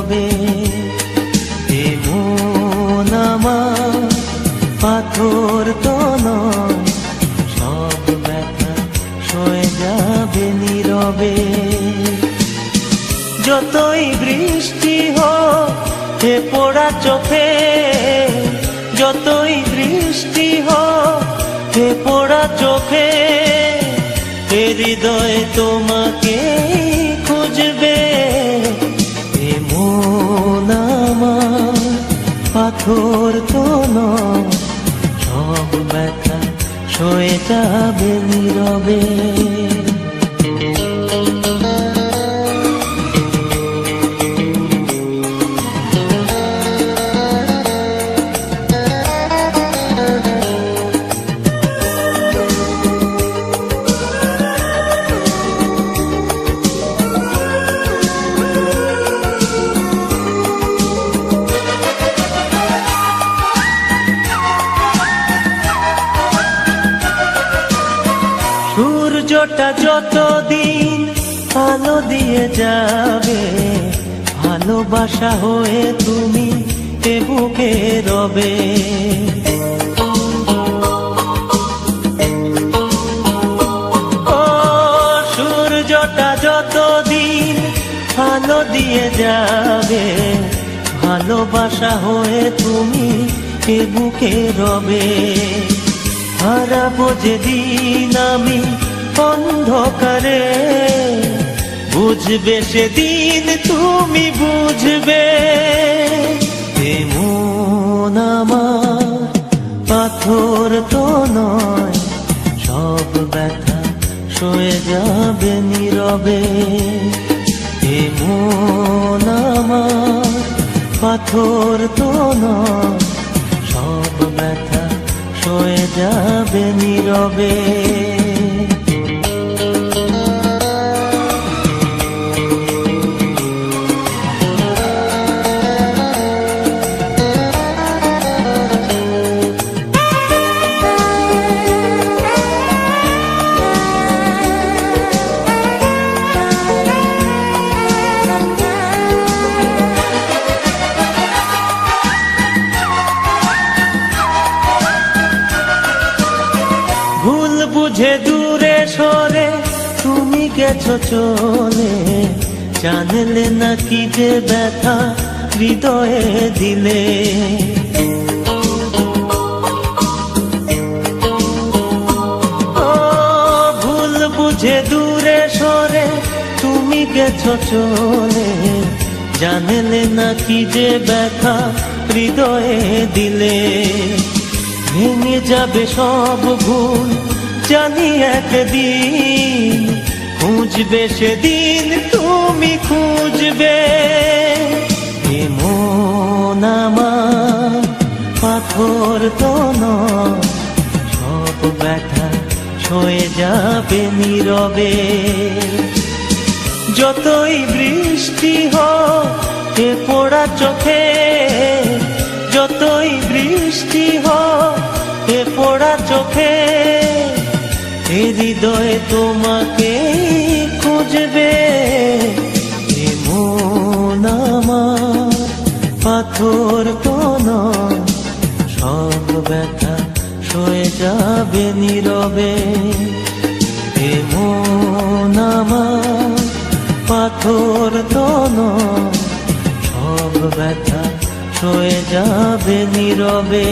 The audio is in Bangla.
নীরবে। এমন আমার পাথর তো নয়, সব ব্যথা সয়ে যাবে নীরবে। যতই বৃষ্টি হোক এ পোড়া চোখে, যতই বৃষ্টি হোক এ পোড়া চোখে, এ হৃদয়ে তোমাকে খুঁজবে। এমন আমার পাথর তো নয়, সব ব্যথা সয়ে যাবে নীরবে। সূর্যটা যতদিন আলো দিয়ে যাবে, ভালোবাসা হয়ে তুমি এ বুকে রবে। ও সূর্যটা যতদিন আলো দিয়ে যাবে, ভালোবাসা হয়ে তুমি এ বুকে রবে। হারাবো যেদিন আমি অন্ধকারে, বুঝবে সেদিন তুমি বুঝবে। এমন আমার পাথর তো নয়, সব ব্যথা সয়ে যাবে নীরবে। এমন আমার পাথর তো নয়, সব ব্যথা সয়ে যাবে নীরবে। ভুল বুঝে দূরে সরে তুমি গেছো চলে, জানলে না কি যে ব্যথা হৃদয়ে দিলে। ও ভুল বুঝে দূরে সরে তুমি গেছো চলে, জানলে না কি যে ব্যথা হৃদয়ে দিলে। ভেঙে যাবে সব ভুল জানি একদিন, খুঁজবে সেদিন তুমি খুঁজবে। এমন আমার পাথর তো নয়, সব ব্যথা সয়ে যাবে নীরবে। যতই বৃষ্টি হোক এ পোড়া চোখে, যতই বৃষ্টি হোক এ পোড়া চোখে, এ হৃদয়ে তোমাকে খুঁজবে। এমন আমার পাথর তো নয়, সব ব্যথা সয়ে যাবে নীরবে। এমন আমার পাথর তো নয়, সব ব্যথা সয়ে যাবে নীরবে।